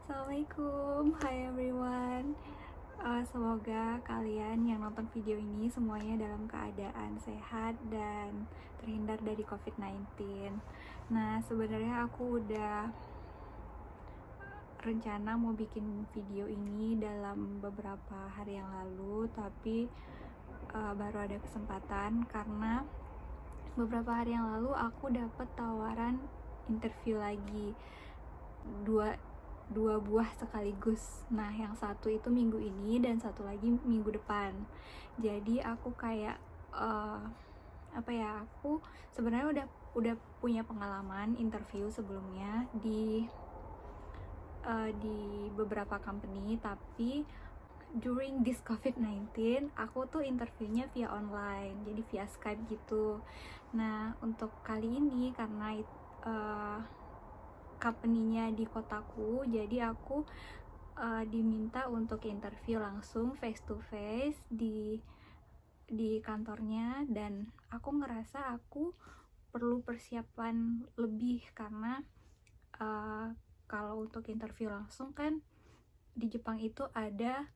Assalamualaikum, hi everyone. Semoga kalian yang nonton video ini semuanya dalam keadaan sehat dan terhindar dari COVID-19. Nah, sebenarnya aku udah rencana mau bikin video ini dalam beberapa hari yang lalu, tapi baru ada kesempatan karena beberapa hari yang lalu aku dapat tawaran interview lagi dua buah sekaligus. Nah, yang satu itu minggu ini dan satu lagi minggu depan. Jadi aku kayak aku sebenarnya udah punya pengalaman interview sebelumnya di beberapa company, tapi during this COVID-19 aku tuh interviewnya via online, jadi via Skype gitu. Nah, untuk kali ini karena company-nya di kotaku, jadi aku diminta untuk interview langsung face to face di kantornya, dan aku ngerasa aku perlu persiapan lebih karena kalau untuk interview langsung kan di Jepang itu ada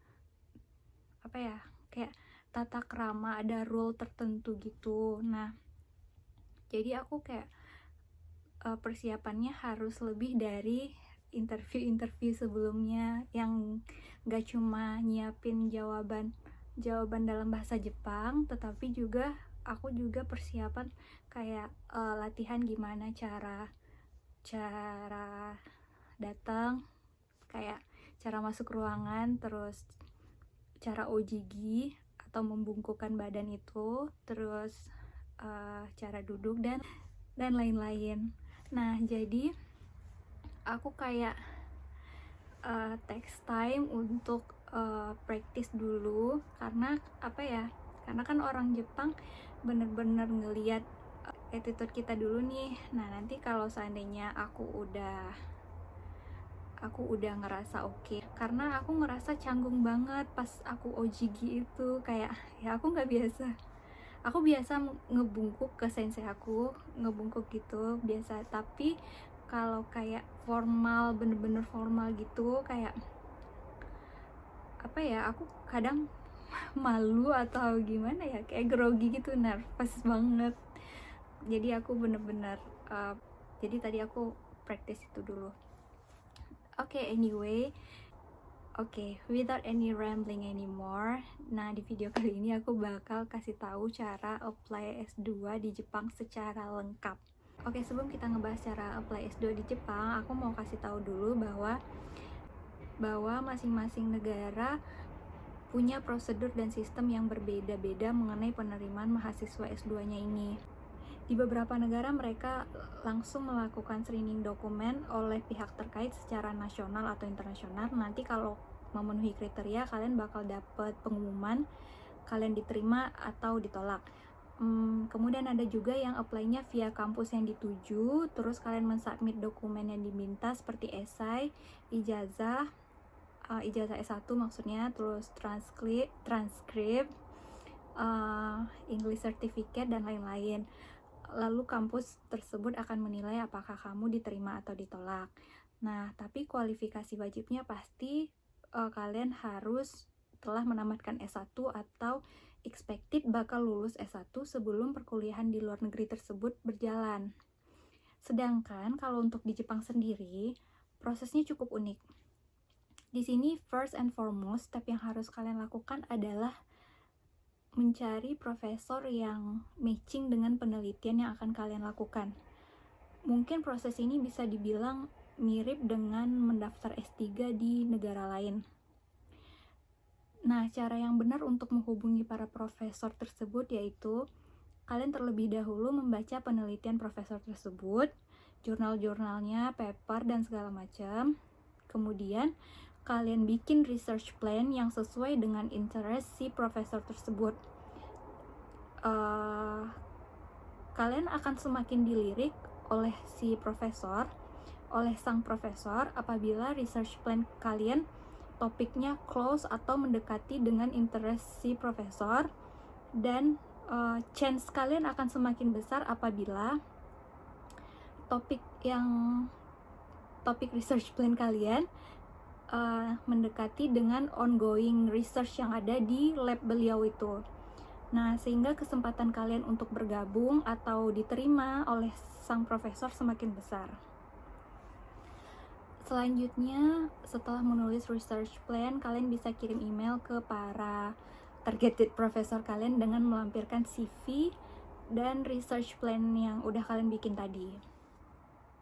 kayak tata krama, ada rule tertentu gitu. Nah, jadi aku kayak persiapannya harus lebih dari interview sebelumnya yang gak cuma nyiapin jawaban dalam bahasa Jepang, tetapi juga aku juga persiapan kayak latihan gimana cara datang, kayak cara masuk ruangan, terus cara ojigi atau membungkukkan badan itu, terus cara duduk dan lain-lain. Nah, jadi aku kayak takes time untuk practice dulu karena karena kan orang Jepang bener-bener ngeliat attitude kita dulu nih. Nah, nanti kalau seandainya aku udah ngerasa oke, karena aku ngerasa canggung banget pas aku ojigi itu, kayak ya aku nggak biasa. Aku biasa ngebungkuk ke sensei aku, ngebungkuk gitu biasa, tapi kalau kayak formal, bener-bener formal gitu, kayak aku kadang malu atau gimana ya, kayak grogi gitu, nervous banget. Jadi aku bener-bener jadi tadi aku practice itu dulu. Anyway, without any rambling anymore. Nah, di video kali ini aku bakal kasih tahu cara apply S2 di Jepang secara lengkap. Sebelum kita ngebahas cara apply S2 di Jepang, aku mau kasih tahu dulu bahwa masing-masing negara punya prosedur dan sistem yang berbeda-beda mengenai penerimaan mahasiswa S2-nya ini. Di beberapa negara mereka langsung melakukan screening dokumen oleh pihak terkait secara nasional atau internasional. Nanti kalau memenuhi kriteria, kalian bakal dapat pengumuman kalian diterima atau ditolak. Kemudian ada juga yang apply-nya via kampus yang dituju, terus kalian mensubmit dokumen yang diminta seperti esai, ijazah S1 maksudnya, terus transkrip, English certificate dan lain-lain. Lalu kampus tersebut akan menilai apakah kamu diterima atau ditolak. Nah, tapi kualifikasi wajibnya pasti kalian harus telah menamatkan S1 atau expected bakal lulus S1 sebelum perkuliahan di luar negeri tersebut berjalan. Sedangkan kalau untuk di Jepang sendiri, prosesnya cukup unik. Di sini first and foremost, step yang harus kalian lakukan adalah mencari profesor yang matching dengan penelitian yang akan kalian lakukan. Mungkin proses ini bisa dibilang mirip dengan mendaftar S3 di negara lain. Nah, cara yang benar untuk menghubungi para profesor tersebut yaitu kalian terlebih dahulu membaca penelitian profesor tersebut, jurnal-jurnalnya, paper, dan segala macam. Kemudian, kalian bikin research plan yang sesuai dengan interest si profesor tersebut. Kalian akan semakin dilirik oleh sang profesor apabila research plan kalian topiknya close atau mendekati dengan interest si profesor, dan chance kalian akan semakin besar apabila topik research plan kalian mendekati dengan ongoing research yang ada di lab beliau itu. Nah, sehingga kesempatan kalian untuk bergabung atau diterima oleh sang profesor semakin besar. Selanjutnya, setelah menulis research plan, kalian bisa kirim email ke para targeted profesor kalian dengan melampirkan CV dan research plan yang udah kalian bikin tadi.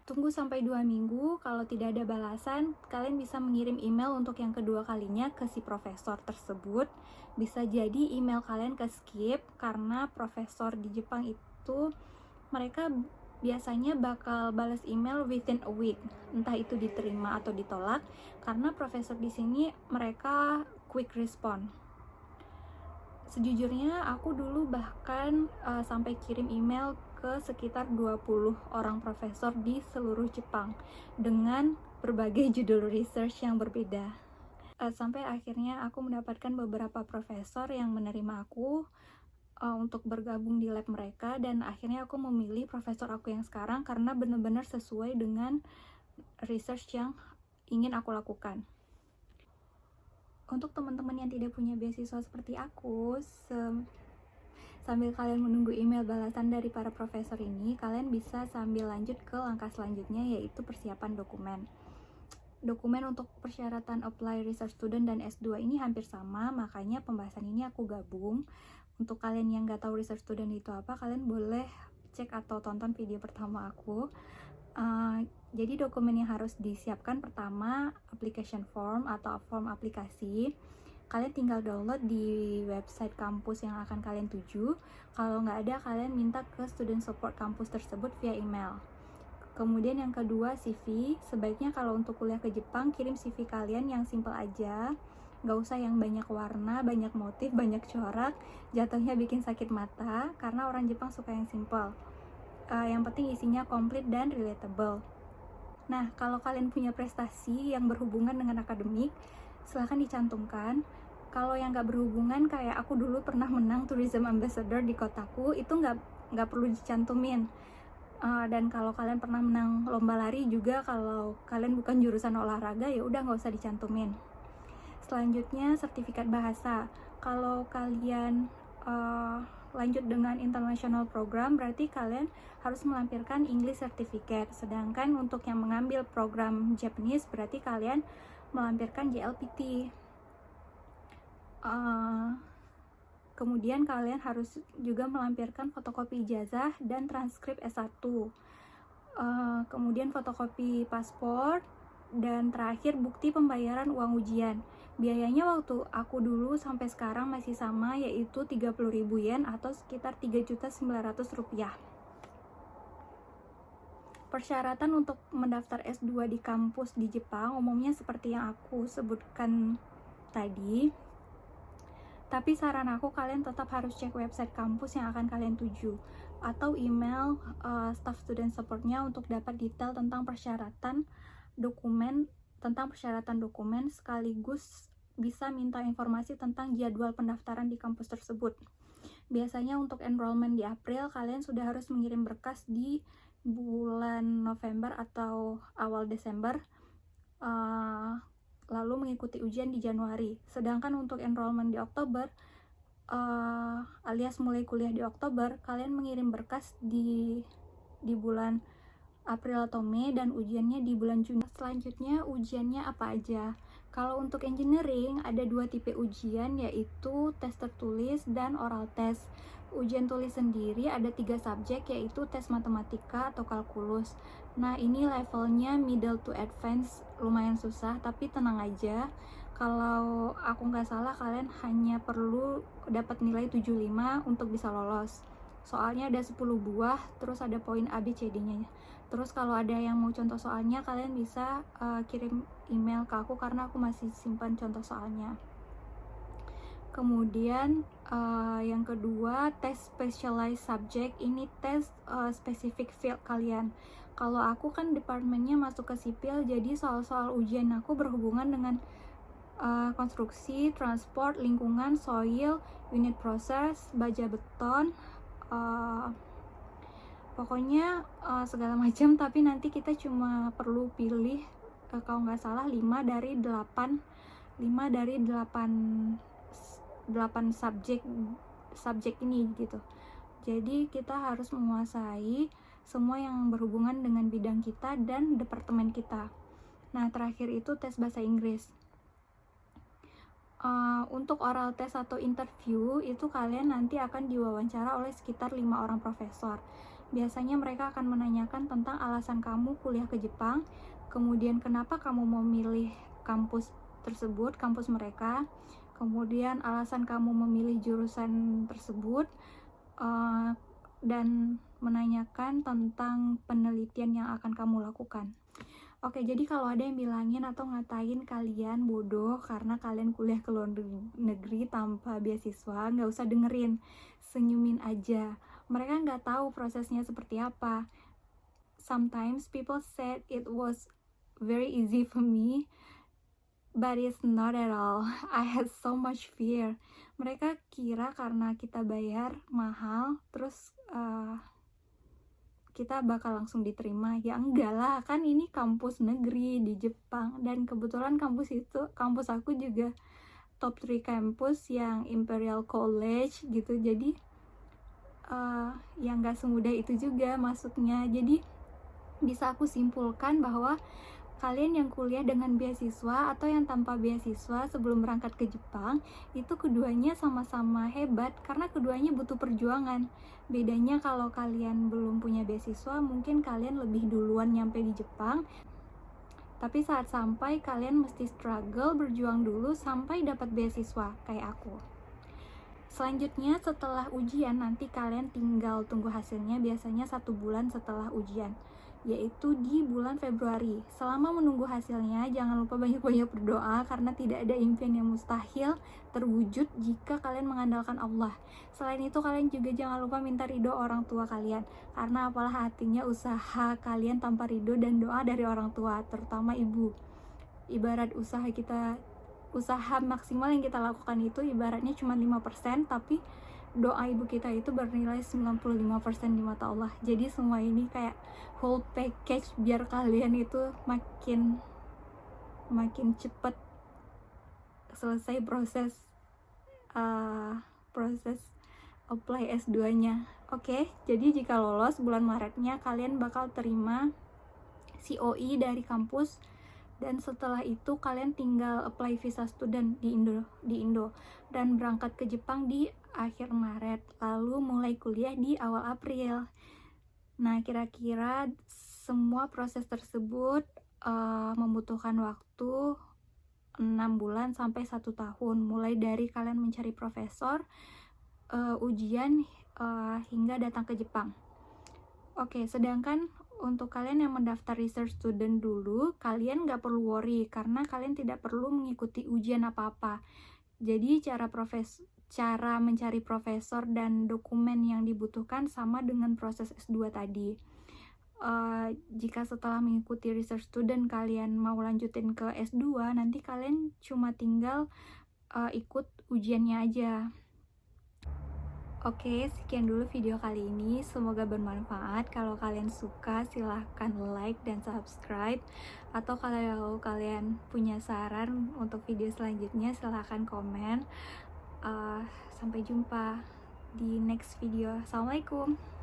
Tunggu sampai 2 minggu, kalau tidak ada balasan, kalian bisa mengirim email untuk yang kedua kalinya ke si profesor tersebut. Bisa jadi email kalian ke skip karena profesor di Jepang itu mereka biasanya bakal balas email within a week, entah itu diterima atau ditolak, karena profesor di sini mereka quick respond. Sejujurnya aku dulu bahkan sampai kirim email ke sekitar 20 orang profesor di seluruh Jepang dengan berbagai judul research yang berbeda. Sampai akhirnya aku mendapatkan beberapa profesor yang menerima aku untuk bergabung di lab mereka, dan akhirnya aku memilih profesor aku yang sekarang karena benar-benar sesuai dengan research yang ingin aku lakukan. Untuk teman-teman yang tidak punya beasiswa seperti aku, sambil kalian menunggu email balasan dari para profesor ini, kalian bisa sambil lanjut ke langkah selanjutnya, yaitu persiapan dokumen. Dokumen untuk persyaratan apply research student dan S2 ini hampir sama, makanya pembahasan ini aku gabung. Untuk kalian yang nggak tahu research student itu apa, kalian boleh cek atau tonton video pertama aku. Jadi dokumen yang harus disiapkan pertama application form atau form aplikasi. Kalian tinggal download di website kampus yang akan kalian tuju. Kalau nggak ada, kalian minta ke student support kampus tersebut via email. Kemudian yang kedua, CV. Sebaiknya kalau untuk kuliah ke Jepang, kirim CV kalian yang simple aja. Nggak usah yang banyak warna, banyak motif, banyak corak. Jatuhnya bikin sakit mata, karena orang Jepang suka yang simple. Yang penting isinya komplit dan relatable. Nah, kalau kalian punya prestasi yang berhubungan dengan akademik, silahkan dicantumkan. Kalau yang nggak berhubungan, kayak aku dulu pernah menang tourism ambassador di kotaku, itu nggak perlu dicantumin. Dan kalau kalian pernah menang lomba lari juga, kalau kalian bukan jurusan olahraga, ya udah nggak usah dicantumin. Selanjutnya, sertifikat bahasa. Kalau kalian lanjut dengan international program, berarti kalian harus melampirkan English certificate. Sedangkan untuk yang mengambil program Japanese, berarti kalian melampirkan JLPT. Kemudian kalian harus juga melampirkan fotokopi ijazah dan transkrip S1. Kemudian fotokopi paspor, dan terakhir bukti pembayaran uang ujian. Biayanya waktu aku dulu sampai sekarang masih sama, yaitu 30.000 yen atau sekitar 3.900.000 rupiah. Persyaratan untuk mendaftar S2 di kampus di Jepang umumnya seperti yang aku sebutkan tadi. Tapi saran aku, kalian tetap harus cek website kampus yang akan kalian tuju atau email staff student supportnya untuk dapat detail tentang persyaratan dokumen, sekaligus bisa minta informasi tentang jadwal pendaftaran di kampus tersebut. Biasanya untuk enrollment di April, kalian sudah harus mengirim berkas di bulan November atau awal Desember, lalu mengikuti ujian di Januari. Sedangkan untuk enrollment di Oktober, alias mulai kuliah di Oktober, kalian mengirim berkas di bulan April atau Mei, dan ujiannya di bulan Juni. Selanjutnya, ujiannya apa aja? Kalau untuk engineering, ada 2 tipe ujian, yaitu tes tertulis dan oral test. Ujian tulis sendiri ada 3 subjek, yaitu tes matematika atau kalkulus. Nah, ini levelnya middle to advance, lumayan susah, tapi tenang aja. Kalau aku nggak salah, kalian hanya perlu dapat nilai 75 untuk bisa lolos. Soalnya ada 10 buah, terus ada poin A, B, C, D-nya. Terus kalau ada yang mau contoh soalnya, kalian bisa kirim email ke aku karena aku masih simpan contoh soalnya. Kemudian yang kedua, tes specialized subject. Ini tes spesifik field kalian. Kalau aku kan departemennya masuk ke sipil, jadi soal-soal ujian aku berhubungan dengan konstruksi, transport, lingkungan, soil, unit proses, baja beton, pokoknya segala macam. Tapi nanti kita cuma perlu pilih kalau nggak salah 5 dari 8 subjek ini gitu. Jadi kita harus menguasai semua yang berhubungan dengan bidang kita dan departemen kita. Nah, terakhir itu tes bahasa Inggris. Untuk oral test atau interview itu kalian nanti akan diwawancara oleh sekitar 5 orang profesor. Biasanya mereka akan menanyakan tentang alasan kamu kuliah ke Jepang, kemudian kenapa kamu mau milih kampus tersebut, kampus mereka, kemudian alasan kamu memilih jurusan tersebut, dan menanyakan tentang penelitian yang akan kamu lakukan. Oke, jadi kalau ada yang bilangin atau ngatain kalian bodoh karena kalian kuliah ke luar negeri tanpa beasiswa, nggak usah dengerin, senyumin aja. Mereka nggak tahu prosesnya seperti apa. Sometimes people said it was very easy for me, but it's not at all. I had so much fear. Mereka kira karena kita bayar mahal, terus kita bakal langsung diterima. Ya enggak lah, kan ini kampus negeri di Jepang, dan kebetulan kampus aku juga top 3 kampus yang Imperial College gitu. Jadi ya nggak semudah itu juga masuknya. Jadi bisa aku simpulkan bahwa kalian yang kuliah dengan beasiswa atau yang tanpa beasiswa sebelum berangkat ke Jepang, itu keduanya sama-sama hebat karena keduanya butuh perjuangan. Bedanya kalau kalian belum punya beasiswa, mungkin kalian lebih duluan nyampe di Jepang, tapi saat sampai kalian mesti struggle, berjuang dulu sampai dapat beasiswa kayak aku. Selanjutnya setelah ujian nanti kalian tinggal tunggu hasilnya, biasanya 1 bulan setelah ujian, yaitu di bulan Februari. Selama menunggu hasilnya, jangan lupa banyak-banyak berdoa karena tidak ada impian yang mustahil terwujud jika kalian mengandalkan Allah. Selain itu, kalian juga jangan lupa minta ridho orang tua kalian, karena apalah artinya usaha kalian tanpa ridho dan doa dari orang tua, terutama ibu. Ibarat usaha maksimal yang kita lakukan itu ibaratnya cuma 5%, tapi doa ibu kita itu bernilai 95% di mata Allah. Jadi semua ini kayak whole package biar kalian itu makin cepat selesai proses apply S2-nya. Oke, jadi jika lolos bulan Maretnya kalian bakal terima COE dari kampus, dan setelah itu kalian tinggal apply visa student di Indo dan berangkat ke Jepang di akhir Maret, lalu mulai kuliah di awal April. Nah, kira-kira semua proses tersebut membutuhkan waktu 6 bulan sampai 1 tahun, mulai dari kalian mencari profesor, ujian, hingga datang ke Jepang. Oke, sedangkan untuk kalian yang mendaftar research student dulu, kalian nggak perlu worry karena kalian tidak perlu mengikuti ujian apa-apa. Jadi cara mencari profesor dan dokumen yang dibutuhkan sama dengan proses S2 tadi. Jika setelah mengikuti research student kalian mau lanjutin ke S2, nanti kalian cuma tinggal ikut ujiannya aja. Oke, sekian dulu video kali ini. Semoga bermanfaat. Kalau kalian suka, silahkan like dan subscribe. Atau kalau kalian punya saran untuk video selanjutnya, silahkan komen. Sampai jumpa di next video. Assalamualaikum.